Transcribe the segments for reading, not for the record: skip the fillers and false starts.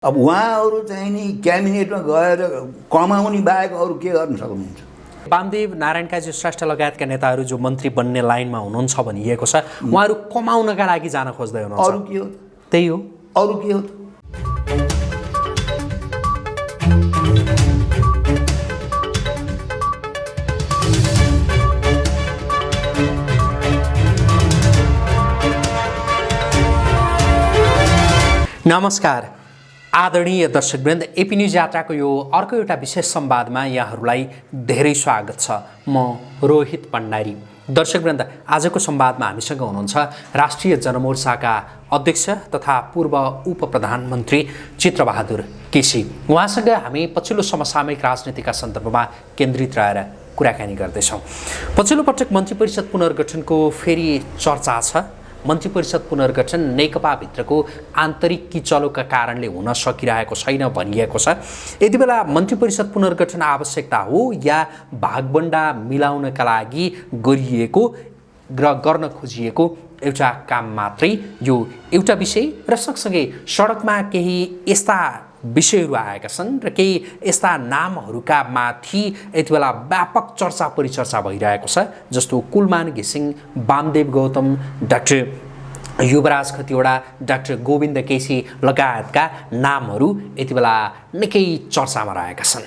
अब उहाँहरू चाहिँ नि क्याबिनेटमा गएर कमाउने बाहेक अरू के गर्न सक्नुहुन्छ? वामदेव नारायण काजी श्रेष्ठ लगायतका नेताहरू जो मन्त्री बन्ने लाइनमा हुनुहुन्छ भनिएको छ, उहाँहरू कमाउनका लागि जान खोज्दै हुनुहुन्छ। अरू के हो? त्यही हो। अरू के हो? नमस्कार आदरणीय दर्शकवृन्द, एपी न्युज यात्राको यो अर्को एउटा विशेष संवादमा यहाँहरूलाई धेरै स्वागत छ। म रोहित भण्डारी। दर्शकवृन्द, आजको संवादमा हामीसँग हुनुहुन्छ राष्ट्रिय जनमोर्चाका अध्यक्ष तथा पूर्व उप प्रधानमन्त्री चित्रबहादुर केसी। उहाँसँग हामी पछिल्लो समसामयिक राजनीतिका सन्दर्भमा केन्द्रित रहेर कुराकानी गर्दैछौँ। पछिल्लो पटक मन्त्री परिषद पुनर्गठनको फेरि चर्चा छ। मन्त्री परिषद पुनर्गठन नेकपाभित्रको आन्तरिक किचलोका कारणले हुन सकिरहेको छैन भनिएको छ। यति बेला मन्त्री परिषद पुनर्गठन आवश्यकता हो या भागबण्डा मिलाउनका लागि गरिएको र गर्न खोजिएको एउटा काम मात्रै यो एउटा विषय र सँगसँगै सडकमा केही यस्ता विषयहरू आएका छन् र केही यस्ता नामहरूका माथि यति बेला व्यापक चर्चा परिचर्चा भइरहेको छ, जस्तो कुलमान घिसिङ, वामदेव गौतम, डाक्टर युवराज खतिवडा, डाक्टर गोविन्द केसी लगायतका नामहरू यति बेला निकै चर्चामा रहेका छन्।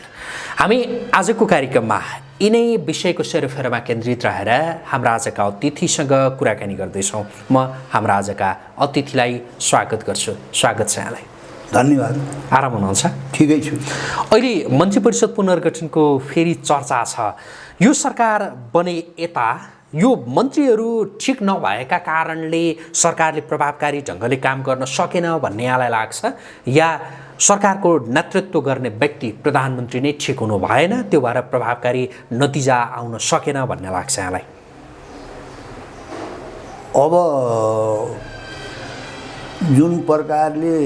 हामी आजको कार्यक्रममा यिनै विषयको सेरोफेरोमा केन्द्रित रहेर हाम्रा आजका अतिथिसँग कुराकानी गर्दैछौँ। म हाम्रा आजका अतिथिलाई स्वागत गर्छु। स्वागत छ यहाँलाई। धन्यवाद। आराम हुनुहुन्छ? ठिकै छु। अहिले मन्त्री परिषद पुनर्गठनको फेरि चर्चा छ। यो सरकार बने यता यो मन्त्रीहरू ठिक नभएका कारणले सरकारले प्रभावकारी ढङ्गले काम गर्न सकेन भन्ने यहाँलाई लाग्छ, या सरकारको नेतृत्व गर्ने व्यक्ति प्रधानमन्त्री नै ठिक हुनु भएन, त्यो भएर प्रभावकारी नतिजा आउन सकेन भन्ने लाग्छ यहाँलाई? अब जुन प्रकारले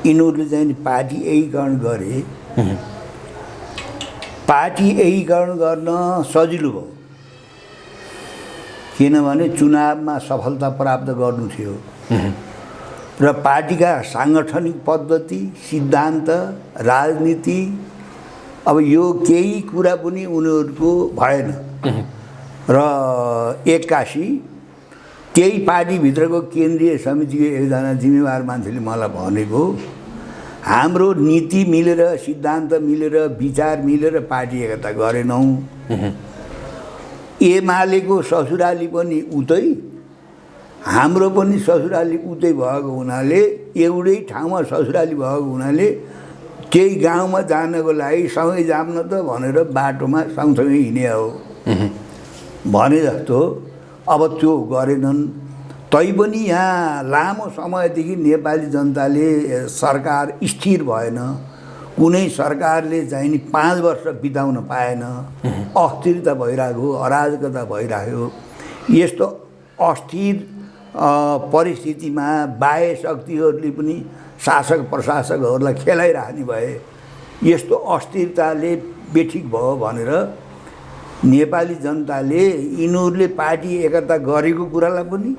यिनीहरूले चाहिँ पार्टी एकीकरण गरे, पार्टी एकीकरण गर्न सजिलो भयो, किनभने चुनावमा सफलता प्राप्त गर्नु थियो र पार्टीका साङ्गठनिक पद्धति, सिद्धान्त, राजनीति, अब यो केही कुरा पनि उनीहरूको भएन र एक्कासी त्यही पार्टीभित्रको केन्द्रीय समितिको एकजना जिम्मेवार मान्छेले मलाई भनेको, हाम्रो नीति मिलेर, सिद्धान्त मिलेर, विचार मिलेर पार्टी एकता गरेनौँ। एमालेको ससुराली पनि उतै, हाम्रो पनि ससुराली उतै भएको हुनाले, एउटै ठाउँमा ससुराली भएको हुनाले त्यही गाउँमा जानको लागि सँगै जाम्न त भनेर बाटोमा सँगसँगै हिँडे हो भने जस्तो अब त्यो गरेनन्। तैपनि यहाँ लामो समयदेखि नेपाली जनताले सरकार स्थिर भएन, कुनै सरकारले चाहिँ नि 5 वर्ष बिताउन पाएन, अस्थिरता भइरहेको, अराजकता भइरहेको। यस्तो अस्थिर परिस्थितिमा बाह्य शक्तिहरूले पनि शासक प्रशासकहरूलाई खेलाइराख्ने भए, यस्तो अस्थिरताले बेठिक भयो भनेर नेपाली जनताले यिनीहरूले पार्टी एकता गरेको कुरालाई पनि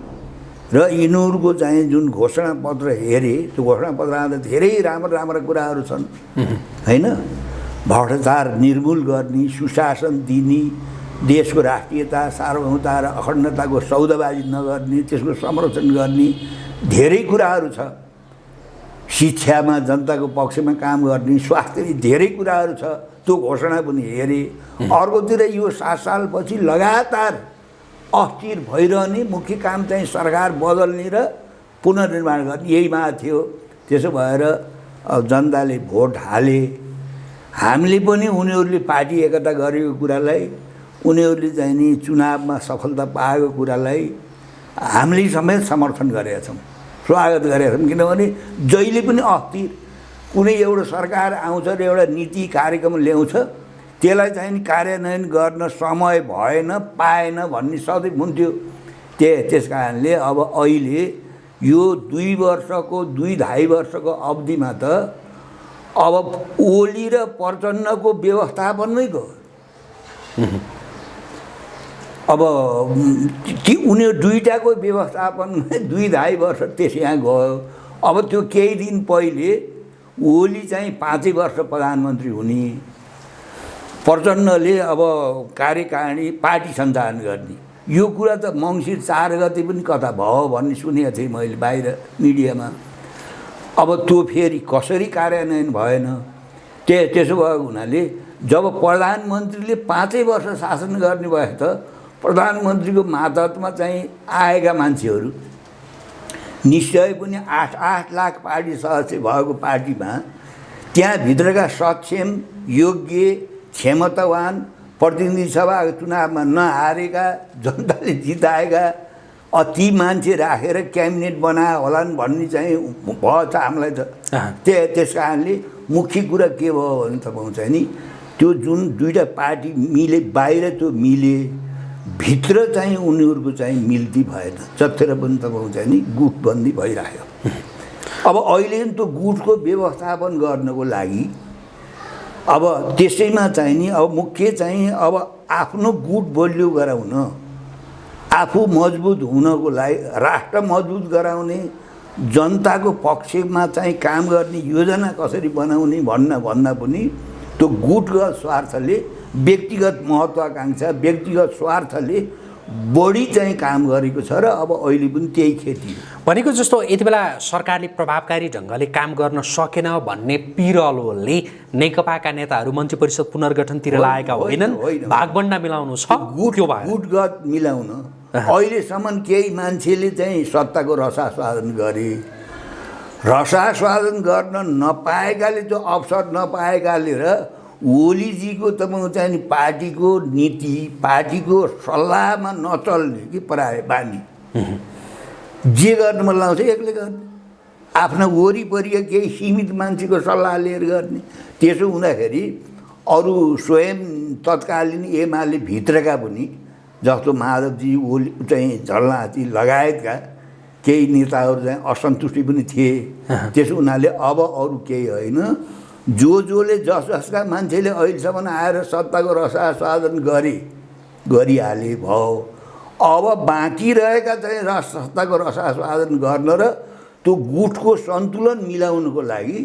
र यिनीहरूको चाहिँ जुन घोषणापत्र हेरे, त्यो घोषणापत्रमा त धेरै राम्रा कुराहरू छन् हैन? भ्रष्टाचार निर्मूल गर्ने, सुशासन दिने, देशको राष्ट्रियता, सार्वभौमता र अखण्डताको सौदाबाजी नगर्ने, त्यसको संरक्षण गर्ने धेरै कुराहरू छ। शिक्षामा जनताको पक्षमा काम गर्ने, स्वास्थ्यले धेरै कुराहरू छ। त्यो घोषणा पनि हेरे। अर्कोतिर यो 7 सालपछि लगातार अस्थिर भइरहने, मुख्य काम चाहिँ सरकार बदल्ने र पुनर्निर्माण गर्ने, यही माग थियो। त्यसो भएर जनताले भोट हाले। हामीले पनि उनीहरूले पार्टी एकता गरेको कुरालाई, उनीहरूले चाहिँ नि चुनावमा सफलता पाएको कुरालाई हामीले समेत समर्थन गरेका छौँ, स्वागत गरेका छौँ। किनभने जहिले पनि अस्थिर कुनै एउटा सरकार आउँछ र एउटा नीति कार्यक्रम ल्याउँछ, त्यसलाई चाहिँ नि कार्यान्वयन गर्न समय भएन, पाएन भन्ने सधैँ हुन्थ्यो। त्यस कारणले अब अहिले यो 2.5 वर्षको अवधिमा त अब ओली र प्रचण्डको व्यवस्थापनमै गयो। अब उनीहरू दुईटाको व्यवस्थापन 2.5 वर्ष त्यस यहाँ गयो। अब त्यो केही दिन पहिले ओली चाहिँ 5 वर्ष प्रधानमन्त्री हुने, प्रचण्डले अब कार्यकारिणी पार्टी सञ्चालन गर्ने, यो कुरा त मङ्सिर 4 गते पनि कता भयो भन्ने सुनेको थिएँ मैले बाहिर मिडियामा। अब त्यो फेरि कसरी कार्यान्वयन भएन। त्यसो भएको हुनाले जब प्रधानमन्त्रीले 5 वर्ष शासन गर्ने भए त प्रधानमन्त्रीको मातहतमा चाहिँ आएका मान्छेहरू निश्चय पनि 8 लाख पार्टी सदस्य भएको पार्टीमा त्यहाँभित्रका सक्षम, योग्य, क्षमतावान, प्रतिनिधि सभाको चुनावमा नहारेका, जनताले जिताएका ती मान्छे राखेर क्याबिनेट बनायो होलान् भन्ने चाहिँ भयो छ हामीलाई त। त्यस कारणले मुख्य कुरा के भयो भने तपाईँ चाहिँ नि त्यो जुन दुईवटा पार्टी मिले, बाहिर त्यो मिले, भित्र चाहिँ उनीहरूको चाहिँ मिल्ती भएन, जतिखेर पनि तपाईँ चाहिँ नि गुटबन्दी भइरह्यो। अब अहिले त्यो गुटको व्यवस्थापन गर्नको लागि अब त्यसैमा चाहिँ नि अब मुख्य चाहिँ अब आफ्नो गुट बलियो गराउन, आफू मजबुत हुनको लागि, राष्ट्र मजबुत गराउने, जनताको पक्षमा चाहिँ काम गर्ने योजना कसरी बनाउने भन्दा पनि त्यो गुटगत स्वार्थले, व्यक्तिगत महत्त्वाकांक्षा, व्यक्तिगत स्वार्थले बढी चाहिँ काम गरेको छ र अब अहिले पनि त्यही खेती भनेको जस्तो यति बेला सरकारले प्रभावकारी ढङ्गले काम गर्न सकेन भन्ने पिरलोले नेकपाका नेताहरू मन्त्री परिषद पुनर्गठनतिर लागेका होइनन्, भागबण्डा मिलाउनु छ। गुटगत मिलाउन अहिलेसम्म केही मान्छेले चाहिँ सत्ताको रसास्वादन गरे, रसास्वादन गर्न नपाएकाले, त्यो अवसर नपाएकाले र ओलीजीको तपाईँ चाहिँ नि पार्टीको नीति, पार्टीको सल्लाहमा नचल्ने कि प्राय बानी जे गर्न मन लाउँछ एक्लै गर्ने, आफ्ना वरिपरिका केही सीमित मान्छेको सल्लाह लिएर गर्ने। त्यसो हुँदाखेरि अरू स्वयं तत्कालीन एमाले भित्रका पनि जस्तो माधवजी, ओली चाहिँ झलनाथी लगायतका केही नेताहरू चाहिँ असन्तुष्टि पनि थिए। त्यसो हुनाले अब अरू केही होइन, जसले जसका मान्छेले अहिलेसम्म आएर सत्ताको रसास्वादन गरिहाले भयो, अब बाँकी रहेका चाहिँ सत्ताको रसास्वादन गर्न र त्यो गुटको सन्तुलन मिलाउनको लागि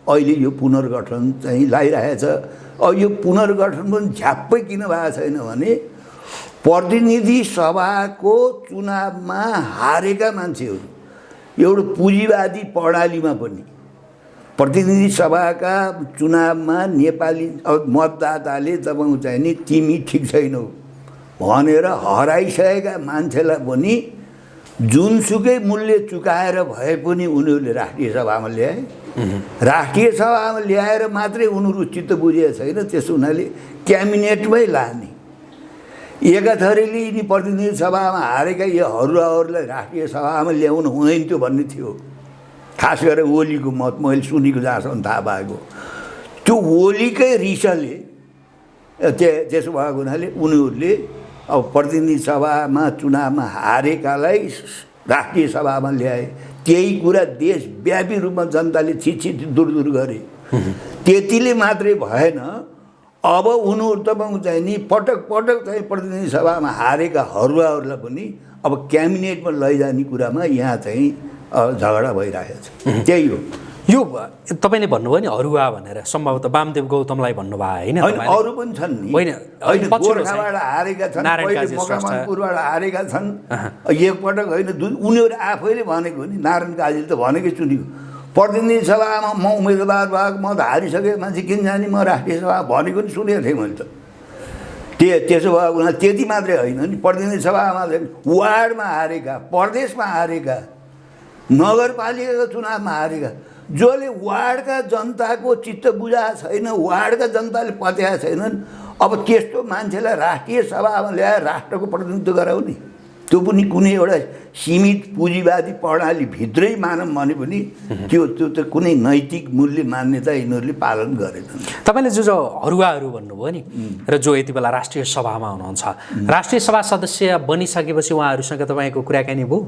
अहिले यो पुनर्गठन चाहिँ लागिरहेछ। अब यो पुनर्गठन पनि झ्याप्पै किन भएको छैन भने प्रतिनिधि सभाको चुनावमा हारेका मान्छेहरू, एउटा पुँजीवादी प्रणालीमा पनि प्रतिनिधि सभाका चुनावमा नेपाली मतदाताले तपाईँ चाहिँ नि तिमी ठिक छैनौ भनेर हराइसकेका मान्छेलाई पनि जुनसुकै मूल्य चुकाएर भए पनि उनीहरूले राष्ट्रिय सभामा ल्याए। राष्ट्रिय सभामा ल्याएर मात्रै उनीहरू चित्त बुझेको छैन। त्यसो हुनाले क्याबिनेटमै लाने, एकाथरीले यिनी प्रतिनिधि सभामा हारेका यो हरुवाहरूलाई राष्ट्रिय सभामा ल्याउनु हुँदैन थियो भन्ने थियो। खास गरेर ओलीको मत मैले सुनेको जहाँसम्म थाहा भएको, त्यो ओलीकै रिसले त्यसो भएको हुनाले उनीहरूले अब प्रतिनिधि सभामा चुनावमा हारेकालाई राष्ट्रिय सभामा ल्याए। त्यही कुरा देशव्यापी रूपमा जनताले छिटछिट दूर गरे। त्यतिले मात्रै भएन, अब उनीहरू तपाईँ चाहिँ नि पटक पटक चाहिँ प्रतिनिधि सभामा हारेका हरुवाहरूलाई पनि अब क्याबिनेटमा लैजाने कुरामा यहाँ चाहिँ झगडा भइरहेको छ। त्यही हो। यो तपाईँले भन्नुभयो नि हरुवा भनेर, सम्भवतः वामदेव गौतमलाई भन्नुभयो होइन? अरू पनि छन् नि, गोर्खाबाट हारेका छन्, पहिले मकवानपुरबाट हारेका छन्। एकपटक होइन, उनीहरू आफैले भनेको नि, नारायण काजीले त भनेकै सुनेको, प्रतिनिधि सभामा म उम्मेदवार भएको, म त हारिसकेको मान्छे किन जाने, म राष्ट्रिय सभा भनेको नि सुनेको थिएँ मैले त। त्यसो भएको हुनाले त्यति मात्रै होइन नि, प्रतिनिधि सभामा वार्डमा हारेका, प्रदेशमा हारेका, नगरपालिकाको चुनावमा हारेका, जसले वार्डका जनताको चित्त बुझाएको छैन, वार्डका जनताले पत्याएको छैनन्, अब त्यस्तो मान्छेलाई राष्ट्रिय सभामा ल्याएर राष्ट्रको प्रतिनिधित्व गराउने, त्यो पनि कुनै एउटा सीमित पुँजीवादी प्रणाली भित्रै मानौँ भने पनि त्यो त कुनै नैतिक मूल्य मान्यता यिनीहरूले पालन गरेनन्। तपाईँले जो हरुवाहरू भन्नुभयो नि, र जो यति बेला राष्ट्रिय सभामा हुनुहुन्छ, राष्ट्रिय सभा सदस्य बनिसकेपछि उहाँहरूसँग तपाईँको कुराकानी भयो?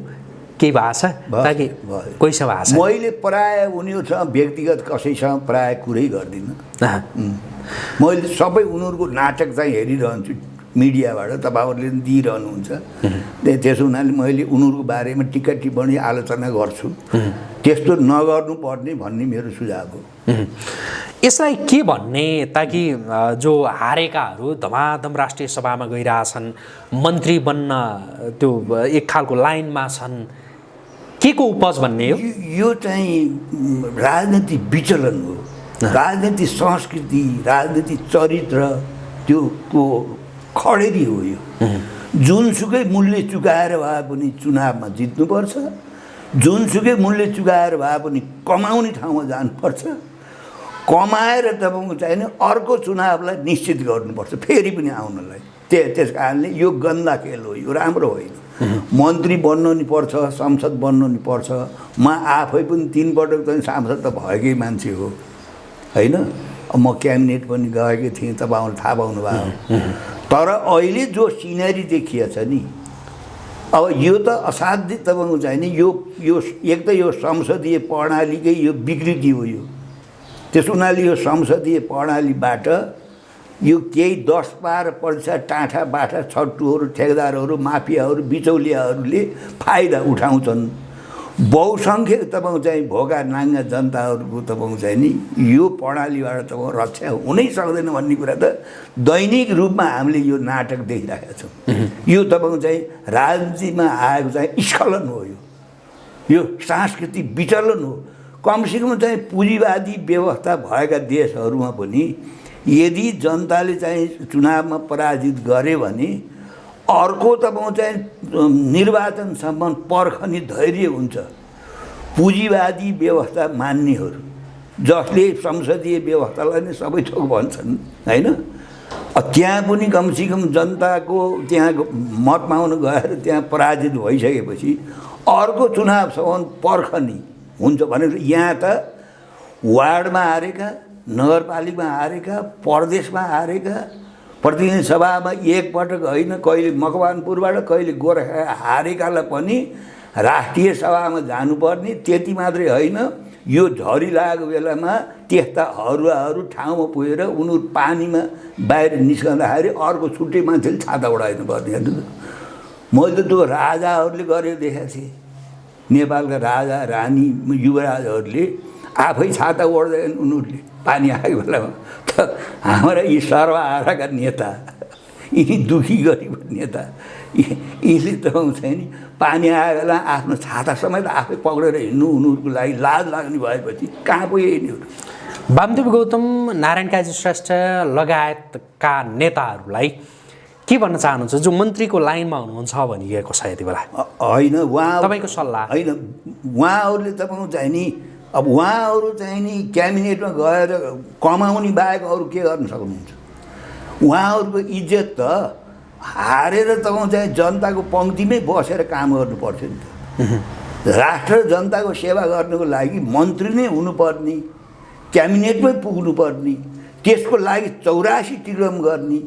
केही भाषा ताकि कोहीसँग भाषा? मैले प्राय उनीहरूसँग व्यक्तिगत कसैसँग प्राय कुरै गर्दिनँ। मैले सबै उनीहरूको नाटक चाहिँ हेरिरहन्छु मिडियाबाट तपाईँहरूले पनि दिइरहनुहुन्छ। त्यसो हुनाले मैले उनीहरूको बारेमा टिका टिप्पणी आलोचना गर्छु। त्यस्तो नगर्नुपर्ने भन्ने मेरो सुझाव हो। यसलाई के भन्ने ताकि जो हारेकाहरू धमाधम राष्ट्रिय सभामा गइरहेछन्, मन्त्री बन्न त्यो एक खालको लाइनमा छन्, के को उपज भन्ने हो? यो चाहिँ राजनीतिक विचलन हो। राजनीतिक संस्कृति, राजनीतिक चरित्र त्यो खडेरी हो। यो जुनसुकै मूल्य चुकाएर भए पनि चुनावमा जित्नुपर्छ, जुनसुकै मूल्य चुकाएर भए पनि कमाउने ठाउँमा जानुपर्छ, कमाएर तपाईँको चाहिने अर्को चुनावलाई निश्चित गर्नुपर्छ फेरि पनि आउनलाई। त्यस कारणले यो गन्दा खेल हो, यो राम्रो होइन। मन्त्री बन्नु नि पर्छ, संसद बन्नु नि पर्छ। म आफै पनि 3 पटक चाहिँ सांसद त भएकै मान्छे हो होइन। म क्याबिनेट पनि गएकै थिएँ, तपाईँहरूले थाहा पाउनु भयो। तर अहिले जो सिनेरी देखिएछ नि, अब यो त असाध्य तपाईँको चाहिँ नि यो एक त यो संसदीय प्रणालीकै यो विकृति हो। यो त्यस हुनाले यो संसदीय प्रणालीबाट यो केही 10-12% टाँठा बाठा छट्टुहरू, ठेकेदारहरू, माफियाहरू, बिचौलियाहरूले फाइदा उठाउँछन्। बहुसङ्ख्यक तपाईँको चाहिँ भोका नाङ्गा जनताहरूको तपाईँको चाहिँ नि यो प्रणालीबाट तपाईँको रक्षा हुनै सक्दैन भन्ने कुरा त दैनिक रूपमा हामीले यो नाटक देखिरहेका छौँ। यो तपाईँको चाहिँ राजनीतिमा आएको चाहिँ स्खलन हो। यो सांस्कृतिक विचलन हो। कमसेकम चाहिँ पुँजीवादी व्यवस्था भएका देशहरूमा पनि यदि जनताले चाहिँ चुनावमा पराजित गरे भने अर्को तपाईँको चाहिँ निर्वाचनसम्म पर्खने धैर्य हुन्छ। पुँजीवादी व्यवस्था मान्नेहरू जसले संसदीय व्यवस्थालाई नै सबै थोक भन्छन् होइन, त्यहाँ पनि कमसेकम जनताको त्यहाँ मत माग्न गएर त्यहाँ पराजित भइसकेपछि अर्को चुनावसम्म पर्खने हुन्छ भनेर यहाँ त वार्डमा हारेका, नगरपालिकामा हारेका, प्रदेशमा हारेका, प्रतिनिधि सभामा एकपटक होइन कहिले मकवानपुरबाट कहिले गोरखा हारेकालाई पनि राष्ट्रिय सभामा जानुपर्ने। त्यति मात्रै होइन, यो झरी लागेको बेलामा त्यस्ता हरुवाहरू ठाउँमा पुगेर उनीहरू पानीमा बाहिर निस्कँदाखेरि अर्को छुट्टै मान्छेले छाता उडाइनु पर्ने। हेर्नु मैले त त्यो राजाहरूले गरेर देखाएको थिएँ। नेपालका राजा रानी युवराजहरूले आफै छाता ओढ्दैन उनीहरूले पानी आएको बेलामा। त हाम्रा यी सर्वहाराका नेता, यी दुखी गरिब नेता, यीले त हुन्छ नि पानी आएको बेला आफ्नो छाता समेत आफै पक्रेर हिँड्नु उनीहरूको लागि लाज लाग्ने भएपछि कहाँ पुगे यिनीहरू। वामदेव गौतम, नारायण काजी श्रेष्ठ लगायतका नेताहरूलाई के भन्न चाहनुहुन्छ जो मन्त्रीको लाइनमा हुनुहुन्छ भनिएको छ यति बेला? होइन, उहाँ तपाईँको सल्लाह होइन, उहाँहरूले तपाईँको चाहिँ नि अब उहाँहरू चाहिँ नि क्याबिनेटमा गएर कमाउने बाहेक अरू के गर्न सक्नुहुन्छ? उहाँहरूको इज्जत त हारेर तपाईँको चाहिँ जनताको पङ्क्तिमै बसेर काम गर्नुपर्थ्यो नि त। राष्ट्र जनताको सेवा गर्नुको लागि मन्त्री नै हुनुपर्ने, क्याबिनेटमै पुग्नुपर्ने, त्यसको लागि 84 टिकम गर्ने,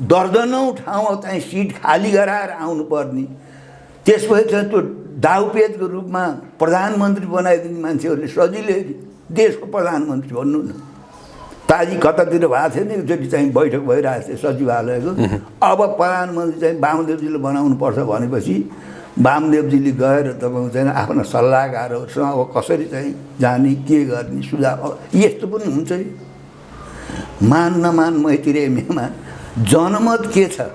दर्जनौँ ठाउँमा चाहिँ सिट खाली गराएर आउनुपर्ने, त्यसपछि चाहिँ त्यो दाउपेचको रूपमा प्रधानमन्त्री बनाइदिने मान्छेहरूले सजिलै देशको प्रधानमन्त्री भन्नु न। ताजी कतातिर भएको थियो नि एकचोटि चाहिँ बैठक भइरहेको थियो सचिवालयको। अब प्रधानमन्त्री चाहिँ वामदेवजीले बनाउनु पर्छ भनेपछि वामदेवजीले गएर तपाईँको चाहिँ आफ्नो सल्लाहकारहरूसँग अब कसरी चाहिँ जाने, के गर्ने सुझाव यस्तो पनि हुन्छ। मान नमान मैतिर एमएमा जनमत के छ,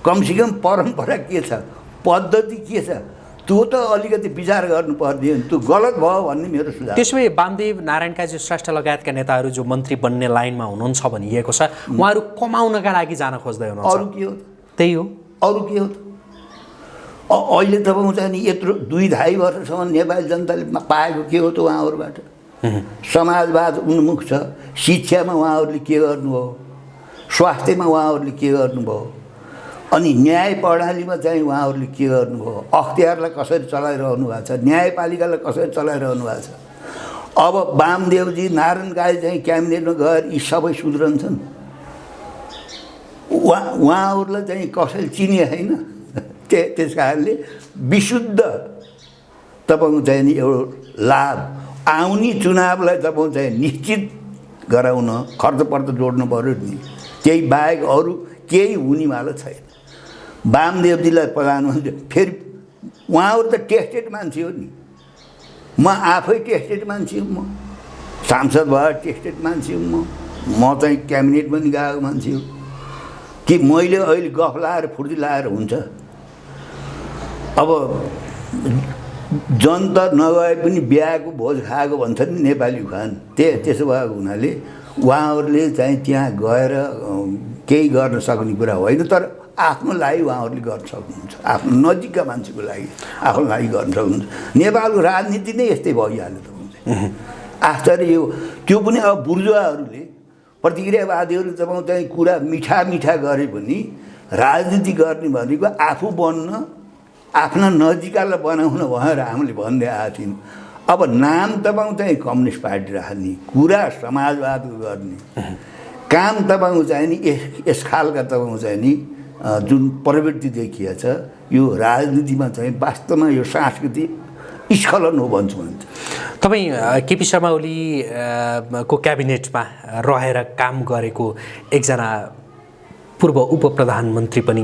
कमसेकम परम्परा के छ, पद्धति के छ, त्यो त अलिकति विचार गर्नुपर्ने हो। त्यो गलत भयो भन्ने मेरो सुझाव। त्यसो भए वामदेव, नारायण काजी श्रेष्ठ लगायतका नेताहरू जो मन्त्री बन्ने लाइनमा हुनुहुन्छ भनिएको छ, उहाँहरू कमाउनका लागि जान खोज्दै हुनुहुन्छ। अरू के हो? त्यही हो। अरू के हो? अहिले तपाईँको चाहिँ नि यत्रो 2-2.5 वर्षसम्म नेपाली जनताले पाएको के हो त उहाँहरूबाट? समाजवाद उन्मुख छ, शिक्षामा उहाँहरूले के गर्नुभयो, स्वास्थ्यमा उहाँहरूले के गर्नुभयो, अनि न्याय प्रणालीमा चाहिँ उहाँहरूले के गर्नुभयो, अख्तियारलाई कसरी चलाइरहनु भएको छ, न्यायपालिकालाई कसरी चलाइरहनु भएको छ। अब वामदेवजी, नारायण काजी चाहिँ क्याबिनेटमा गएर यी सबै सुध्रन्छन्। उहाँहरूलाई चाहिँ कसैले चिने होइन। त्यस कारणले विशुद्ध तपाईँको चाहिँ नि एउटा लाभ आउने चुनावलाई तपाईँको चाहिँ निश्चित गराउन खर्च पर्च जोड्नु पऱ्यो नि। त्यही बाहेक अरू केही हुनेवाला छैन। वामदेवजीलाई प्रधानमन्त्री फेरि उहाँहरू त टेस्टेड मान्छे हो नि, म आफै टेस्टेड मान्छे हुँ, म सांसद भएर टेस्टेड मान्छे हुँ, म चाहिँ क्याबिनेट पनि गएको मान्छे हो कि मैले अहिले गफ लाएर फुर्ती लाएर हुन्छ। अब जनता नगए पनि बिहाको भोज खाएको भन्छ नि नेपाली उखान, त्यसो भएको हुनाले उहाँहरूले चाहिँ त्यहाँ गएर केही गर्न सक्ने कुरा होइन, तर आफ्नो लागि उहाँहरूले गर्न सक्नुहुन्छ, आफ्नो नजिकका मान्छेको लागि आफ्नो लागि गर्न सक्नुहुन्छ। नेपालको राजनीति नै यस्तै भइहाल्यो तपाईँ, आश्चर्य हो। त्यो पनि अब बुर्जुवाहरूले प्रतिक्रियावादीहरू तपाईँ चाहिँ कुरा मिठा मिठा गरे पनि राजनीति गर्ने भनेको आफू बन्न, आफ्ना नजिकलाई बनाउन भनेर हामीले भन्दै आएको थियौँ। अब नाम तपाईँ चाहिँ कम्युनिस्ट पार्टी राख्ने, कुरा समाजवादको गर्ने, काम तपाईँको चाहिँ नि यस खालका तपाईँको चाहिँ नि जुन प्रवृत्ति देखिएको छ, यो राजनीतिमा चाहिँ वास्तवमा यो सांस्कृतिक स्खलन हो भन्छु भने। तपाईँ केपी शर्मा ओली को क्याबिनेटमा रहेर काम गरेको एकजना पूर्व उप प्रधानमन्त्री पनि,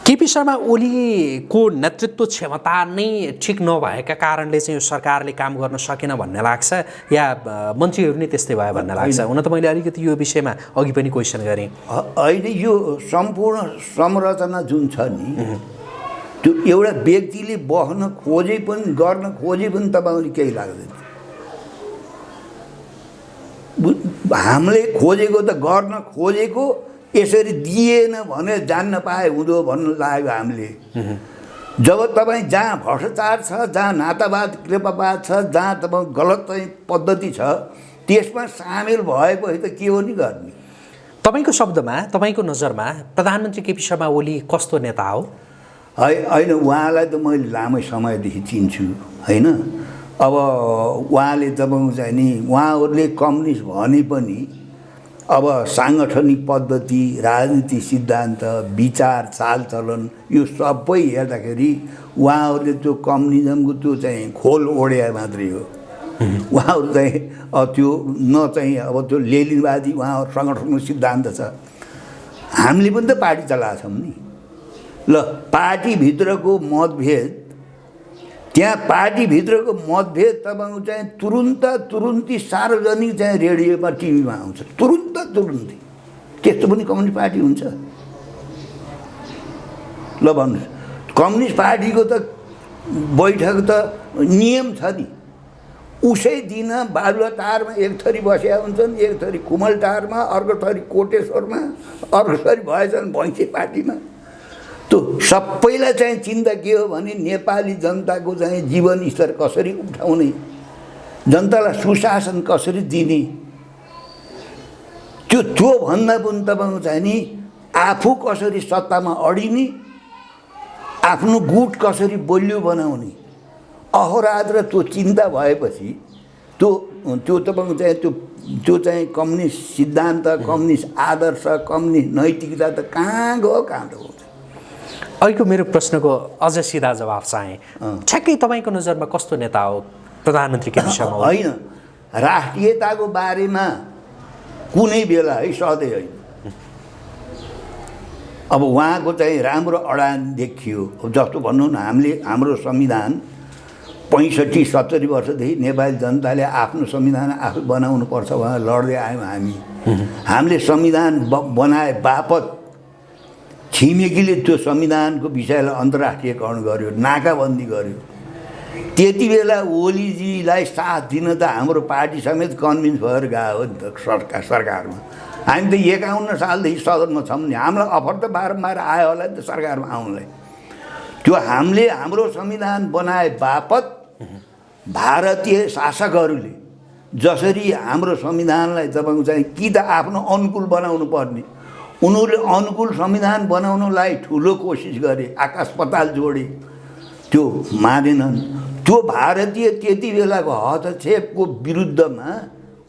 केपी शर्मा ओलीको नेतृत्व क्षमता नै ठिक नभएका कारणले चाहिँ यो सरकारले काम गर्न सकेन भन्ने लाग्छ, या मन्त्रीहरू नै त्यस्तै भयो भन्ने लाग्छ? हुन त मैले अलिकति यो विषयमा अघि पनि क्वेसन गरेँ। अहिले यो सम्पूर्ण संरचना जुन छ नि, त्यो एउटा व्यक्तिले बस्न खोजे पनि गर्न खोजे पनि तपाईँले केही लाग्दैन। हामीले खोजेको त गर्न खोजेको, यसरी दिएन भने जान्न पाए हुँदो भन्नु लाग्यो हामीले। जब तपाईँ जहाँ भ्रष्टाचार छ, जहाँ नातावाद कृपावाद छ, जहाँ तपाईँ गलत चाहिँ पद्धति छ, त्यसमा सामेल भएपछि त के हो नि गर्ने? तपाईँको शब्दमा, तपाईँको नजरमा प्रधानमन्त्री केपी शर्मा ओली कस्तो नेता हो? होइन, उहाँलाई त मैले लामै समयदेखि चिन्छु होइन। अब उहाँले तपाईँको चाहिँ नि उहाँहरूले कम्युनिस्ट भने पनि अब साङ्गठनिक पद्धति, राजनीति सिद्धान्त, विचार, चालचलन यो सबै हेर्दाखेरि उहाँहरूले त्यो कम्युनिजमको त्यो चाहिँ खोल ओढे मात्रै हो। उहाँहरू चाहिँ त्यो न चाहिँ अब त्यो लेनिनवादी उहाँहरू सङ्गठनको सिद्धान्त छ। हामीले पनि त पार्टी चलाएको छौँ नि। ल, पार्टीभित्रको मतभेद, त्यहाँ पार्टीभित्रको मतभेद तपाईँको चाहिँ तुरुन्ती सार्वजनिक चाहिँ रेडियोमा टिभीमा आउँछ, तुरुन्ती। त्यस्तो पनि कम्युनिस्ट पार्टी हुन्छ? ल भन्नुहोस्, कम्युनिस्ट पार्टीको त बैठक त नियम छ नि, उसै दिन बालुवाटारमा एक थरी बसेका हुन्छन्, एक थरी कुमलटारमा, अर्को थरी कोटेश्वरमा, अर्को थरी भएछन् भैँसे पार्टीमा। त्यो सबैलाई चाहिँ चिन्ता के हो भने नेपाली जनताको चाहिँ जीवन स्तर कसरी उठाउने, जनतालाई सुशासन कसरी दिने, त्यो भन्दा पनि तपाईँको चाहिँ नि आफू कसरी सत्तामा अडिने, आफ्नो गुट कसरी बलियो बनाउने, अहोरात्र त्यो चिन्ता भएपछि त्यो तपाईँको चाहिँ त्यो चाहिँ कम्युनिस्ट सिद्धान्त, कम्युनिस्ट आदर्श, कम्युनिस्ट नैतिकता त कहाँ गयो, कहाँ गयो? अहिलेको मेरो प्रश्नको अझ सिधा जवाब चाहे, ठ्याक्कै तपाईँको नजरमा कस्तो नेता हो प्रधानमन्त्री केपी शर्मा ओली? होइन, राष्ट्रियताको बारेमा कुनै बेला है, सधैँ होइन। अब उहाँको चाहिँ राम्रो अडान देखियो। जस्तो भनौँ न, हाम्रो संविधान 65-70 वर्षदेखि नेपाली जनताले आफ्नो संविधान आफू बनाउनुपर्छ भनेर लड्दै आयौँ हामीले संविधान बनाए बापत छिमेकीले त्यो संविधानको विषयलाई अन्तर्राष्ट्रियकरण गर्यो, नाकाबन्दी गर्यो। त्यति बेला ओलीजीलाई साथ दिन त हाम्रो पार्टी समेत कन्भिन्स भएर गयो नि त सरकारमा। हामी त 51 सालदेखि सदनमा छौँ नि, हामीलाई अफर त बारम्बार आयो होला नि त सरकारमा आउनलाई। त्यो हामीले हाम्रो संविधान बनाए बापत भारतीय शासकहरूले जसरी हाम्रो संविधानलाई तपाईँको चाहिँ कि त आफ्नो अनुकूल बनाउनु पर्ने, उनीहरूले अनुकूल संविधान बनाउनलाई ठुलो कोसिस गरे, आकाश पाताल जोडे, त्यो मानेनन्। त्यो भारतीय त्यति बेलाको हस्तक्षेपको विरुद्धमा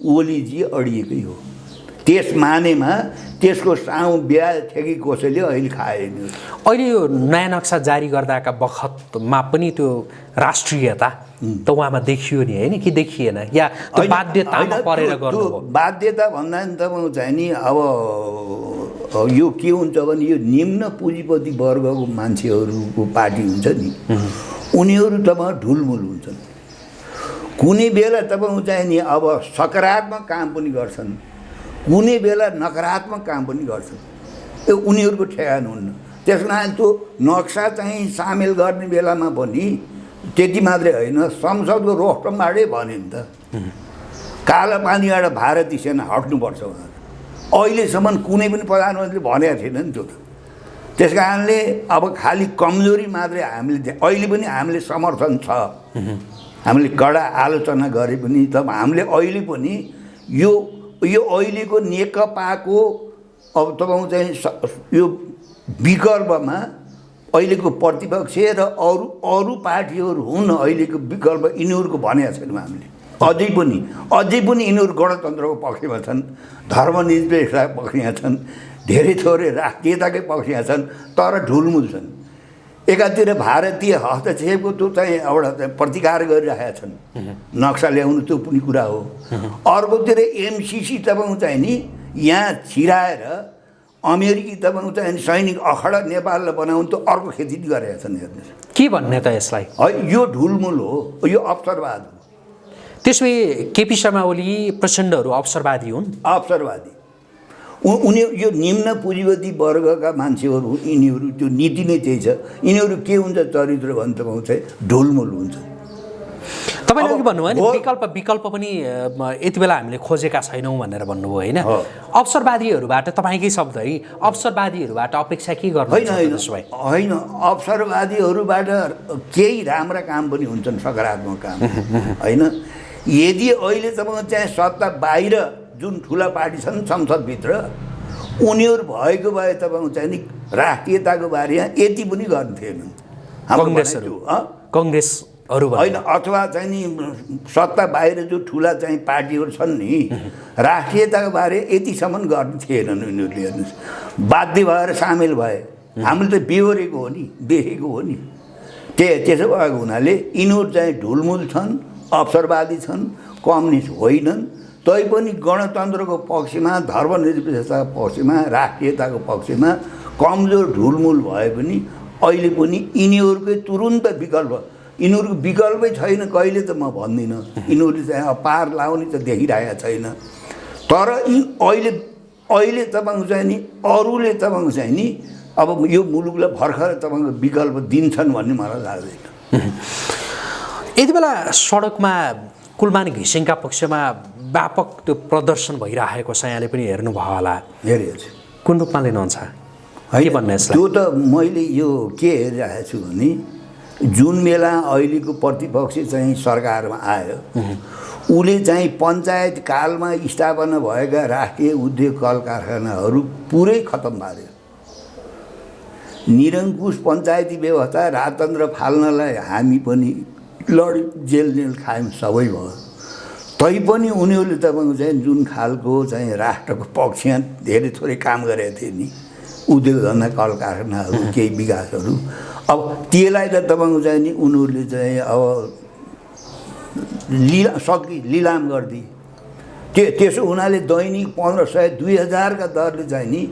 ओलीजी अडिएकै हो। त्यस मानेमा त्यसको साउ ब्याज ठेकी कसैले अहिले खाएन। अहिले यो नयाँ नक्सा जारी गर्दाका बखतमा पनि त्यो राष्ट्रियता त उहाँमा देखियो नि, होइन कि देखिएन, या त्यो बाध्यतामा परेर गर्नुभयो? बाध्यता भन्दा नि तपाईँको चाहिँ नि अब यो के हुन्छ भने यो निम्न पुँजीपति वर्गको मान्छेहरूको पार्टी हुन्छ नि, उनीहरू तपाईँ ढुलमुल हुन्छन्। कुनै बेला तपाईँ चाहिँ नि अब सकारात्मक काम पनि गर्छन्, कुनै बेला नकारात्मक काम पनि गर्छन्। यो उनीहरूको ठेगान हुन्न। त्यस कारण त्यो नक्सा चाहिँ सामेल गर्ने बेलामा पनि त्यति मात्रै होइन, संसदको रोस्टमबाटै भन्यो नि त, कालापानीबाट भारतीय सेना हट्नुपर्छ भनेर। अहिलेसम्म कुनै पनि प्रधानमन्त्रीले भनेको थिएन नि त्यो त। त्यस कारणले अब खालि कमजोरी मात्रै हामीले अहिले पनि हामीले समर्थन छ, हामीले कडा आलोचना गरे पनि त हामीले अहिले पनि यो अहिलेको नेकपाको अब तपाईँ चाहिँ यो विकल्पमा अहिलेको प्रतिपक्ष र अरू पार्टीहरू हुन् अहिलेको विकल्प, यिनीहरूको भनेको छैनौँ हामीले। अझै पनि यिनीहरू गणतन्त्रको पक्षमा छन्, धर्मनिरपेक्षताको पक्षमा छन्, धेरै थोरै राष्ट्रियताकै पक्षमा छन्, तर ढुलमुल छन्। एकातिर भारतीय हस्तक्षेपको त्यो चाहिँ एउटा प्रतिकार गरिरहेका छन्, नक्सा ल्याउनु त्यो पनि कुरा हो। अर्कोतिर एमसिसी तपाईँको चाहिँ नि यहाँ छिराएर अमेरिकी तपाईँको चाहिँ सैनिक अखडा नेपाललाई बनाउनु त अर्को खेती गरेका छन्। हेर्नुहोस् के भन्ने त यसलाई? यो ढुलमुल हो, यो अवसरवाद हो। त्यसो भए केपी शर्मा ओली प्रचण्डहरू अवसरवादी हुन्? अवसरवादी उनी यो निम्न पुँजीपति वर्गका मान्छेहरू, यिनीहरू त्यो नीति नै त्यही छ। यिनीहरू के हुन्छ चरित्र भने तपाईँ चाहिँ ढुलमुल हुन्छ। तपाईँले के भन्नुभयो नि विकल्प पनि यति बेला हामीले खोजेका छैनौँ भनेर भन्नुभयो होइन? अवसरवादीहरूबाट तपाईँकै शब्द है, अवसरवादीहरूबाट अपेक्षा के गर्नु? होइन, अवसरवादीहरूबाट केही राम्रा काम पनि हुन्छन्, सकारात्मक काम होइन। यदि अहिले तपाईँ चाहिँ सत्ता बाहिर जुन ठुला पार्टी छन् संसदभित्र, उनीहरू भएको भए तपाईँको चाहिँ नि राष्ट्रियताको बारेमा यति पनि गर्नु थिएन कङ्ग्रेसहरू होइन, अथवा चाहिँ नि सत्ता बाहिर जो ठुला चाहिँ पार्टीहरू छन् नि, राष्ट्रियताको बारे यतिसम्म गर्नु थिएनन् उनीहरूले। हेर्नुहोस् बाध्य भएर सामेल भए, हामीले त बेहोरेको हो नि, देखेको हो नि। त्यसो भएको हुनाले यिनीहरू चाहिँ ढुलमुल छन्, अवसरवादी छन्, कम्युनिस्ट होइनन्। तैपनि गणतन्त्रको पक्षमा, धर्मनिरपेक्षताको पक्षमा, राष्ट्रियताको पक्षमा कमजोर ढुलमुल भए पनि अहिले पनि यिनीहरूकै तुरुन्त विकल्प, यिनीहरूको विकल्पै छैन कहिले त म भन्दिनँ। यिनीहरूले चाहिँ पार लाउने त देखिरहेको छैन। तर अहिले तपाईँको चाहिँ नि अरूले तपाईँको चाहिँ नि अब यो मुलुकलाई भर्खर तपाईँको विकल्प दिन्छन् भन्ने मलाई लाग्दैन। यति बेला सडकमा कुलमान घिसिङका पक्षमा व्यापक त्यो प्रदर्शन भइरहेको छ, यहाँले पनि हेर्नुभयो होला। हेरेको छु। कुन रूपमा लिनुहुन्छ? के भन्ने यसलाई? त्यो त मैले यो के हेरिरहेको छु भने जुन बेला अहिलेको प्रतिपक्ष चाहिँ सरकारमा आयो, उसले चाहिँ पञ्चायत कालमा स्थापना भएका राष्ट्रिय उद्योग कल कारखानाहरू पुरै खत्तम पार्यो। निरङ्कुश पञ्चायती व्यवस्था, राजतन्त्र फाल्नलाई हामी पनि जेल खायौँ, सबै भयो। तैपनि उनीहरूले तपाईँको चाहिँ जुन खालको चाहिँ राष्ट्रको पक्षमा धेरै थोरै काम गरेका थिए नि, उद्योग धन्दा कल कारखानाहरू केही विकासहरू, अब त्यसलाई त तपाईँको चाहिँ नि उनीहरूले चाहिँ अब लिलाम गरिदिए। त्यसो हुनाले दैनिक 1500-2000 का दरले चाहिँ नि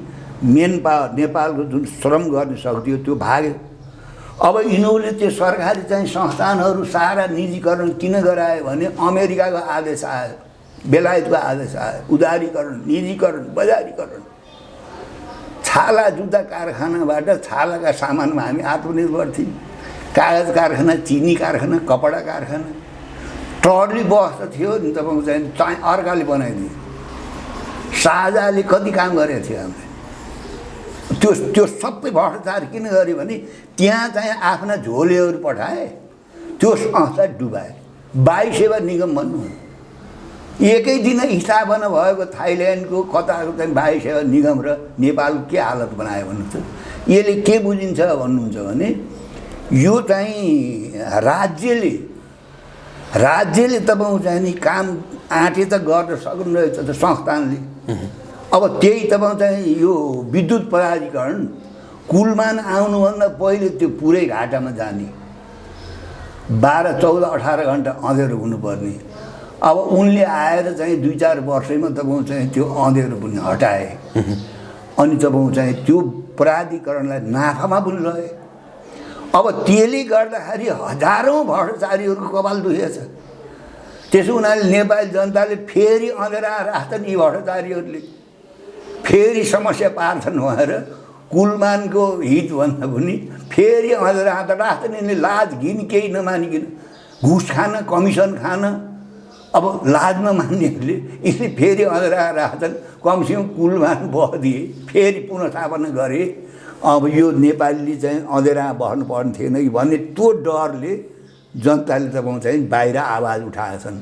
मेन पावर नेपालको जुन श्रम गर्न सक्थ्यो त्यो भाग्यो। अब यिनीहरूले त्यो सरकारी चाहिँ संस्थानहरू सारा निजीकरण किन गरायो भने अमेरिकाको आदेश आयो, बेलायतको आदेश आयो, उदारीकरण, निजीकरण, बजारीकरण। छाला जुत्ता कारखानाबाट छालाका सामानमा हामी आत्मनिर्भर थियौँ। कागज कारखाना, चिनी कारखाना, कपडा कारखाना, ट्रली बस त थियो नि तपाईँको चाहिँ अर्काले बनाइदियो। शाहजहाँले कति काम गरेको थियो हामीले। त्यो सबै भ्रष्टाचार किन गर्यो भने त्यहाँ चाहिँ आफ्ना झोलेहरू पठाए, त्यो संस्था डुबाए। वायु सेवा निगम भन्नु एकै दिन स्थापना भएको थाइल्यान्डको कतारको चाहिँ वायु सेवा निगम र नेपालको के हालत बनायो भन्नुहुन्छ। यसले के बुझिन्छ भन्नुहुन्छ भने यो चाहिँ राज्यले तपाईँको चाहिँ नि काम आँटे त गर्न सक्नुहुनेछ त संस्थानले। अब त्यही तपाईँ चाहिँ यो विद्युत प्राधिकरण कुलमान आउनुभन्दा पहिले त्यो पुरै घाटामा जाने, 12, 14, 18 घन्टा अँधेरो हुनुपर्ने। अब उनले आएर चाहिँ 2-4 वर्षैमा तपाईँ चाहिँ त्यो अँधेरो पनि हटाए। अनि तपाईँ चाहिँ त्यो प्राधिकरणलाई नाफामा पनि लगे। अब त्यसले गर्दाखेरि हजारौँ भ्रष्टाचारीहरूको कपाल दुखेको छ। त्यसो हुनाले नेपाली जनताले फेरि अँधेरा राख्छन् यी भ्रष्टाचारीहरूले, फेरि समस्या पार्छन् भनेर कुलमानको हितभन्दा पनि फेरि अँधेरा राख्छन्। यिनले लाज घिन केही नमानिकन घुस खान, कमिसन खान, अब लाज नमान्नेहरूले यसले फेरि अँधेरा राख्छन्। कमसेकम कुलमान बदिए, फेरि पुनर्स्थापना गरे, अब यो नेपालीले चाहिँ अँधेरा बस्नु पर्ने थिएन कि भन्ने त्यो डरले जनताले तपाईँ चाहिँ बाहिर आवाज उठाएका छन्।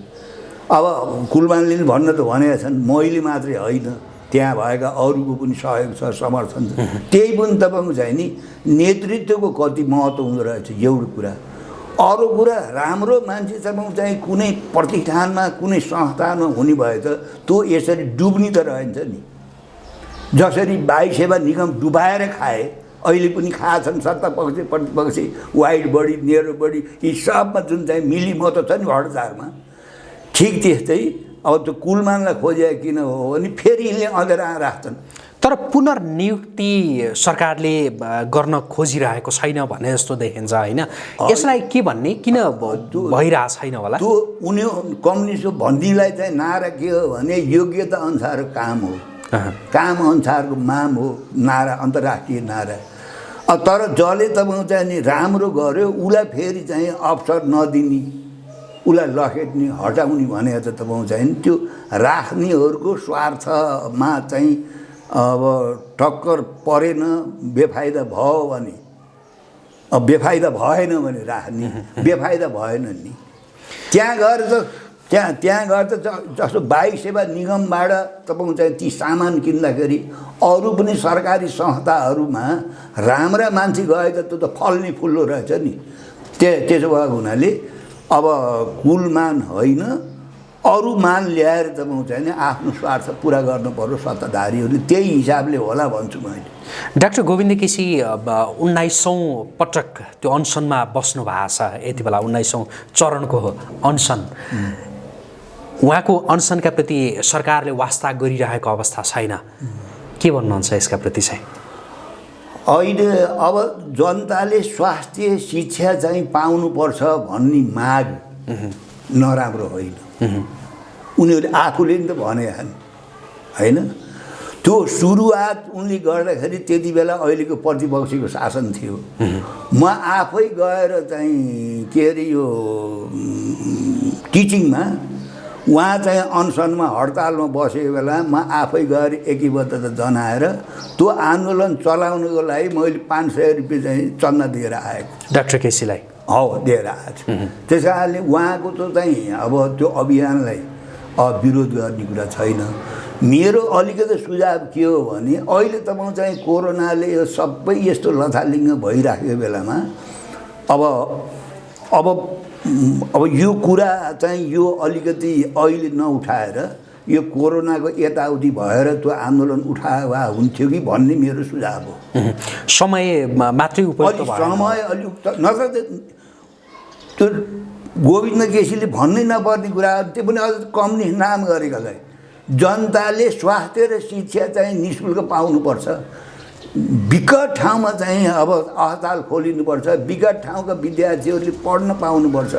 अब कुलमानले भन्न त भनेका छन्, मैले मात्रै होइन, त्यहाँ भएका अरूको पनि सहयोग छ, समर्थन छ। त्यही पनि तपाईँको चाहिँ नि नेतृत्वको कति महत्त्व हुँदो रहेछ एउटा कुरा। अरू कुरा राम्रो मान्छे तपाईँ चाहिँ कुनै प्रतिष्ठानमा, कुनै संस्थानमा हुने भए त त्यो यसरी डुब्ने त रहन्छ नि। जसरी वायु सेवा निगम डुबाएर खाए, अहिले पनि खाएछन् सत्ता पक्ष प्रतिपक्ष, वाइड बडी, नेरो बडी, यी सबमा जुन चाहिँ मिलीमतो छ नि भ्रष्टाचारमा, ठिक त्यस्तै अब त्यो कुलमानलाई खोजे किन हो भने फेरि यिनले अँधेरा राख्छन्। तर पुनर्नियुक्ति सरकारले गर्न खोजिरहेको छैन भने जस्तो देखिन्छ होइन? यसलाई के भन्ने, किन भइरहेको छैन होला? त्यो उनी कम्युनिस्ट भन्नेलाई चाहिँ नारा के हो भने योग्यता अनुसारको काम हो, काम अनुसारको माम हो नारा, अन्तर्राष्ट्रिय नारा। तर जसले तपाईँ चाहिँ नि राम्रो गर्यो उसलाई फेरि चाहिँ अवसर नदिने, उसलाई लखेट्ने, हटाउने भनेको त तपाईँ चाहिँ त्यो राख्नेहरूको स्वार्थमा चाहिँ अब टक्कर परेन, बेफाइदा भयो भने, अब बेफाइदा भएन भने राख्ने, बेफाइदा भएन नि। त्यहाँ गएर त त्यहाँ गएर त जस्तो वायु सेवा निगमबाट तपाईँ चाहिँ ती सामान किन्दाखेरि अरू पनि सरकारी संस्थाहरूमा राम्रा मान्छे गए त त्यो त फल्ने फुल्लो रहेछ नि। त्यसो भएको हुनाले अब कुलमान होइन, अरू मान ल्याएर तपाईँ चाहिँ आफ्नो स्वार्थ पुरा गर्नु पर्यो सत्ताधारीहरूले, त्यही हिसाबले होला भन्छु मैले। डाक्टर गोविन्द केसी 19औं पटक त्यो अनसनमा बस्नु भएको छ, यति बेला 19औं चरणको अनसन। उहाँको अनसनका प्रति सरकारले वास्ता गरिरहेको अवस्था छैन, के भन्नुहुन्छ यसका प्रति चाहिँ? अहिले अब जनताले स्वास्थ्य शिक्षा चाहिँ पाउनुपर्छ भन्ने माग नराम्रो होइन, उनीहरूले आफूले नि त भने होइन। त्यो सुरुवात उनले गर्दाखेरि त्यति बेला अहिलेको प्रतिपक्षीको शासन थियो। म आफै गएर चाहिँ के अरे यो टिचिङमा, उहाँ चाहिँ अनसनमा हडतालमा बसेको बेला म आफै गएर एकीबद्धता जनाएर त्यो आन्दोलन चलाउनको लागि मैले 500 रुपियाँ चाहिँ चन्दा दिएर आएको। डाक्टर केसीलाई हो दिएर आएको छु। त्यस कारणले उहाँको त चाहिँ अब त्यो अभियानलाई विरोध गर्ने कुरा छैन। मेरो अलिकति सुझाव के हो भने अहिले तपाईँ चाहिँ कोरोनाले यो सबै यस्तो लथालिङ्ग भइराखेको बेलामा अब यो कुरा चाहिँ यो अलिकति अहिले नउठाएर यो कोरोनाको यताउति भएर त्यो आन्दोलन उठाए भए हुन्थ्यो कि भन्ने मेरो सुझाव हो। समय मात्रै उपयुक्त भयो, समय अलिक नत्र त्यो गोविन्द केसीले भन्नै नपर्ने कुरा, त्यो पनि अझ कम्युनिस्ट नाम गरेकालाई जनताले स्वास्थ्य र शिक्षा चाहिँ निःशुल्क पाउनुपर्छ, विकट ठाउँमा चाहिँ अब अस्पताल खोलिनुपर्छ, विकट ठाउँका विद्यार्थीहरूले पढ्न पाउनुपर्छ,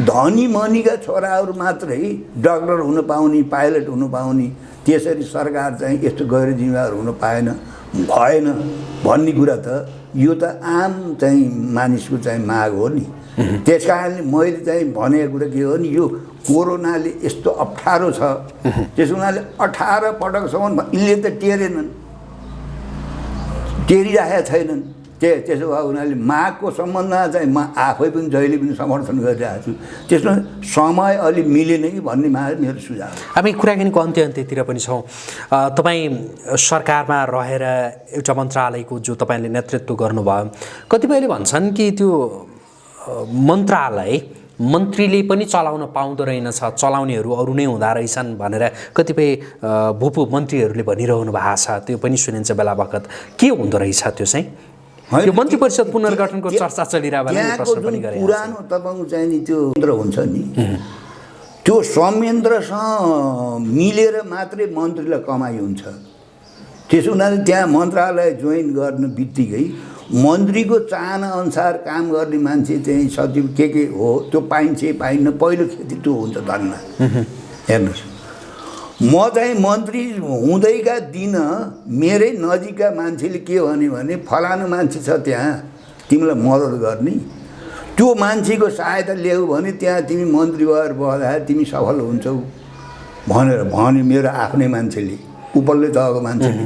धनी मनीका छोराहरू मात्रै डाक्टर हुन पाउने, पाइलट हुन पाउने, त्यसरी सरकार चाहिँ यस्तो गैर जिम्मेवार हुन भएन भन्ने कुरा त यो त आम चाहिँ मानिसको चाहिँ माग हो नि। त्यस कारणले मैले चाहिँ भनेको कुरा के हो नि, यो कोरोनाले यस्तो अप्ठ्यारो छ, त्यस हुनाले 18 पटकसम्म यिनले त टेरेनन्, टेरिरहेका छैनन्। त्यसो भएको हुनाले मागको सम्बन्धमा चाहिँ म आफै पनि जहिले पनि समर्थन गरिरहेको छु। त्यसमा समय अलि मिलेन कि भन्ने मेरो सुझाव। हामी कुराकानीको अन्त्यतिर पनि छौँ। तपाईँ सरकारमा रहेर एउटा मन्त्रालयको जो तपाईँले नेतृत्व गर्नुभयो, कतिपयले भन्छन् कि त्यो मन्त्रालय मन्त्रीले पनि चलाउन पाउँदो रहेनछ, चलाउनेहरू अरू नै हुँदो रहेछन् भनेर कतिपय भूपू मन्त्रीहरूले भनिरहनु भएको छ, त्यो पनि सुनिन्छ बेला बखत। के हुँदो रहेछ त्यो चाहिँ? यो मन्त्री परिषद पुनर्गठनको चर्चा चलिरहेको बेला प्रश्न पनि गरे। पुरानो तपाईँको चाहिँ नि त्यो यन्त्र हुन्छ नि, त्यो संयन्त्रसँग मिलेर मात्रै मन्त्रीलाई कमाइ हुन्छ। त्यसो हुनाले त्यहाँ मन्त्रालय जोइन गर्न बित्तिकै मन्त्रीको चाहना अनुसार काम गर्ने मान्छे चाहिँ सचिव के हो त्यो पाइन्छ पाइन्न पहिलो खेती त्यो हुन्छ धनमा। हेर्नुहोस्, म चाहिँ मन्त्री हुँदैका दिन मेरै नजिकका मान्छेले के भन्यो भने फलानु मान्छे छ त्यहाँ तिमीलाई मद्दत गर्ने, त्यो मान्छेको सहायता ल्याऊ भने त्यहाँ तिमी मन्त्री भएर बस्दा तिमी सफल हुन्छौ भनेर भन्यो मेरो आफ्नै मान्छेले, उपल्लो तहको मान्छेले।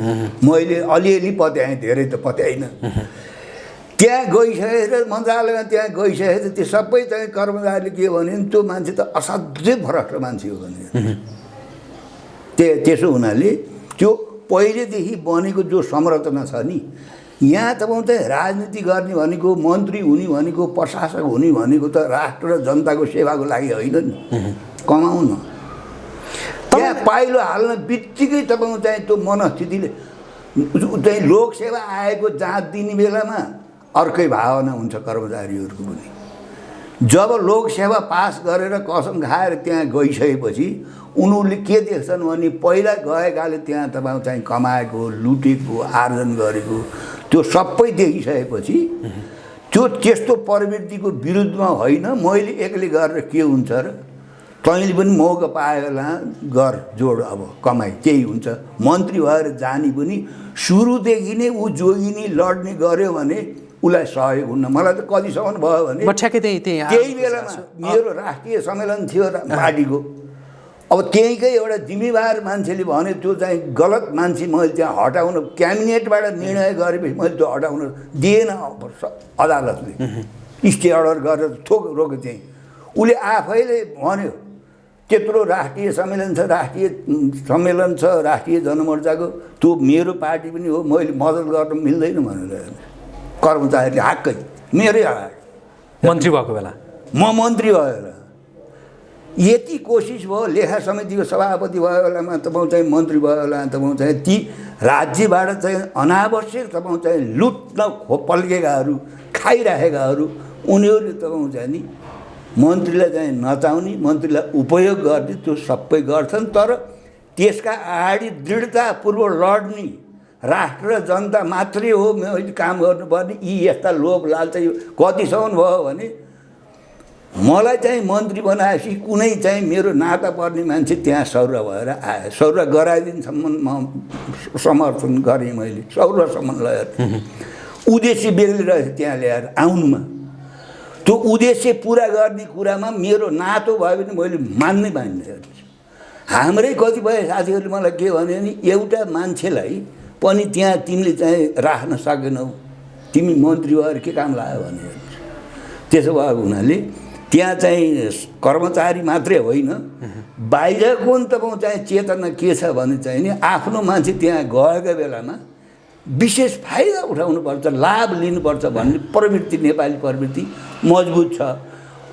मैले अलिअलि पत्याएँ, धेरै त पत्याइनँ। त्यहाँ गइसकेर मन्त्रालयमा त्यहाँ गइसकेर त्यो सबै चाहिँ कर्मचारीले के भन्यो भने त्यो मान्छे त असाध्यै भ्रष्ट मान्छे हो भने। त्यसो हुनाले त्यो पहिलेदेखि बनेको जो संरचना छ नि, यहाँ तपाईँ चाहिँ राजनीति गर्ने भनेको मन्त्री हुने भनेको प्रशासक हुने भनेको त राष्ट्र र जनताको सेवाको लागि होइन नि, कमाउन। त्यहाँ पाइलो हाल्न बित्तिकै तपाईँ चाहिँ त्यो मनस्थितिले चाहिँ लोकसेवा आएको जाँच दिने बेलामा अर्कै भावना हुन्छ कर्मचारीहरूको पनि। जब लोकसेवा पास गरेर कसम खाएर त्यहाँ गइसकेपछि उनीहरूले के देख्छन् भने पहिला गएकाले त्यहाँ तपाईँ चाहिँ कमाएको, लुटेको, आर्जन गरेको त्यो सबै देखिसकेपछि त्यो त्यस्तो प्रवृत्तिको विरुद्धमा होइन, मैले एक्लै गरेर के हुन्छ र, तैँले पनि मौका पायो होला गर जोड, अब कमाइ केही हुन्छ। मन्त्री भएर जाने पनि सुरुदेखि नै ऊ जोगिनी लड्ने गऱ्यो भने उसलाई सहयोग हुन्न। मलाई त कतिसम्म भयो भने त्यही बेलामा मेरो राष्ट्रिय सम्मेलन थियो पार्टीको, अब त्यहीँकै एउटा जिम्मेवार मान्छेले भने त्यो चाहिँ गलत मान्छे मैले त्यहाँ हटाउन, क्याबिनेटबाट निर्णय गरेपछि मैले त्यो हटाउन दिएन अदालतले, स्टे अर्डर गरेर थोक रोक्यो। चाहिँ उसले आफैले भन्यो त्यत्रो राष्ट्रिय सम्मेलन छ, राष्ट्रिय जनमोर्चाको, त्यो मेरो पार्टी पनि हो, मैले मद्दत गर्न मिल्दैन भनेर कर्मचारीले हाक्कै मेरै अगाडि मन्त्री भएको बेला म मन्त्री भयो होला, यति कोसिस भयो, लेखा समितिको सभापति भयो बेलामा तपाईँ चाहिँ मन्त्री भयो होला, तपाईँ चाहिँ ती राज्यबाट चाहिँ अनावश्यक तपाईँ चाहिँ लुट्न पल्केकाहरू, खाइराखेकाहरू, उनीहरूले तपाईँ चाहिँ नि मन्त्रीलाई चाहिँ नचाउने, मन्त्रीलाई उपयोग गर्ने त्यो सबै गर्छन्। तर त्यसका अगाडि दृढतापूर्वक लड्ने राष्ट्र र जनता मात्रै हो मैले काम गर्नुपर्ने, यी यस्ता लोभ लालच कतिसम्म भयो भने मलाई चाहिँ मन्त्री बनाएपछि कुनै चाहिँ मेरो नाता पर्ने मान्छे त्यहाँ सौर्य भएर आयो, सौर्य गराइदिनसम्म म समर्थन गरेँ मैले, सौर्यसम्म लगेर उद्देश्य बेग्लै रहेछ त्यहाँ ल्याएर आउनुमा। त्यो उद्देश्य पुरा गर्ने कुरामा मेरो नातो भयो भने मैले मान्नै मान्ने। हाम्रै कतिपय साथीहरूले मलाई के भन्यो भने एउटा मान्छेलाई पनि त्यहाँ तिमीले चाहिँ राख्न सकेनौ, तिमी मन्त्री भएर के काम लाग्यो भने। त्यसो भएको हुनाले त्यहाँ चाहिँ कर्मचारी मात्रै होइन, बाहिरको पनि तपाईँ चाहिँ चेतना के छ भने चाहिँ नि आफ्नो मान्छे त्यहाँ गएको बेलामा विशेष फाइदा उठाउनुपर्छ, लाभ लिनुपर्छ भन्ने प्रवृत्ति, नेपाली प्रवृत्ति मजबुत छ।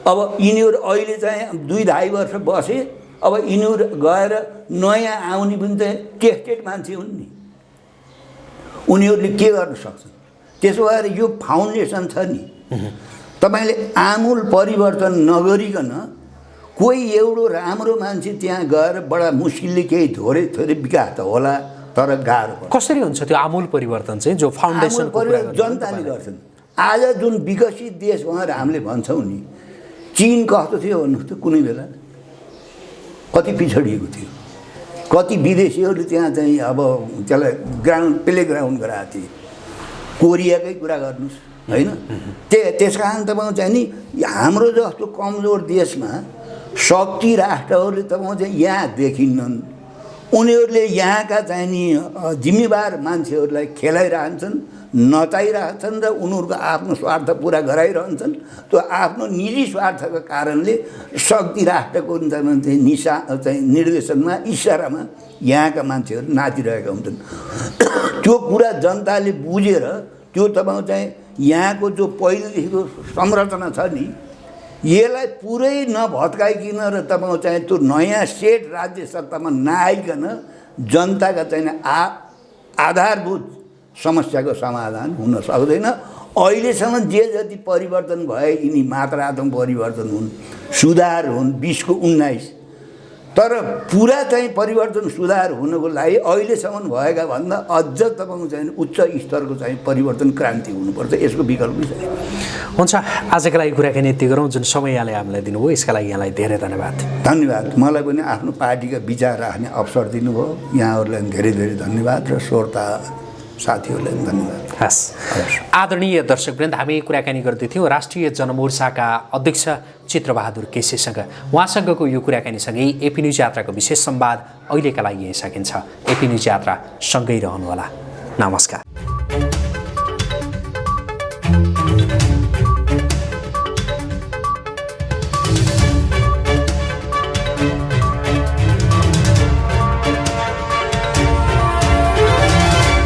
अब यिनीहरू अहिले चाहिँ 2-2.5 वर्ष बसे, अब यिनीहरू गएर नयाँ आउने पनि चाहिँ टेस्टेड मान्छे हुन् नि, उनीहरूले के गर्न सक्छन्। त्यसो भएर यो फाउन्डेसन छ नि, तपाईँले आमूल परिवर्तन नगरिकन कोही एउटो राम्रो मान्छे त्यहाँ गएर बडा मुस्किलले केही थोरै विकास त होला तर गाह्रो पर्छ। कसरी हुन्छ त्यो आमूल परिवर्तन चाहिँ जो फाउन्डेसन जनताले गर्छन्। आज जुन विकसित देश भनेर हामीले भन्छौँ नि, चीन कस्तो थियो भन्नुहोस् त, कुनै बेला कति पिछडिएको थियो, कति विदेशीहरूले त्यहाँ चाहिँ अब त्यसलाई प्ले ग्राउन्ड गराएको थिए। कोरियाकै कुरा गर्नुहोस् होइन, त्यस कारण तपाईँ चाहिँ नि हाम्रो जस्तो कमजोर देशमा शक्ति राष्ट्रहरूले तपाईँ चाहिँ यहाँ देखिन्नन्। उनीहरूले यहाँका चाहिँ नि जिम्मेवार मान्छेहरूलाई खेलाइरहन्छन्, नचाइरहेछन् र उनीहरूको आफ्नो स्वार्थ पुरा गराइरहन्छन्। त्यो आफ्नो निजी स्वार्थका कारणले शक्ति राष्ट्रको चाहिँ निर्देशनमा, इसारामा यहाँका मान्छेहरू नाचिरहेका हुन्छन्। त्यो कुरा जनताले बुझेर त्यो तपाईँ चाहिँ यहाँको जो पहिलेदेखिको संरचना छ नि, यसलाई पुरै नभत्काइकन र तपाईँ चाहिँ त्यो नयाँ सेट राज्य सत्तामा नआइकन जनताका चाहिँ आधारभूत समस्याको समाधान हुन सक्दैन। अहिलेसम्म जे जति परिवर्तन भए यिनी मात्रात्मक परिवर्तन हुन्, सुधार हुन्, 20 को 19, तर पुरा चाहिँ परिवर्तन सुधार हुनको लागि अहिलेसम्म भएका भन्दा अझ तपाईँको चाहिँ उच्च स्तरको चाहिँ परिवर्तन क्रान्ति हुनुपर्छ, यसको विकल्प छैन। हुन्छ, आजका लागि कुराकानी यति गरौँ। जुन समय यहाँले हामीलाई दिनुभयो यसका लागि यहाँलाई धेरै धन्यवाद। धन्यवाद। मलाई पनि आफ्नो पार्टीका विचार राख्ने अवसर दिनुभयो, यहाँहरूलाई धेरै धेरै धन्यवाद र श्रोता साथीहरूलाई पनि धन्यवाद। हस्, आदरणीय दर्शकवृन्द, हामी कुराकानी गर्दैथ्यौँ राष्ट्रिय जनमोर्चाका अध्यक्ष चित्रबहादुर केसीसँग। उहाँसँगको यो कुराकानीसँगै एपी न्युज यात्राको विशेष संवाद अहिलेका लागि यहीँ सकिन्छ। एपी न्युज यात्रा सँगै रहनुहोला। नमस्कार।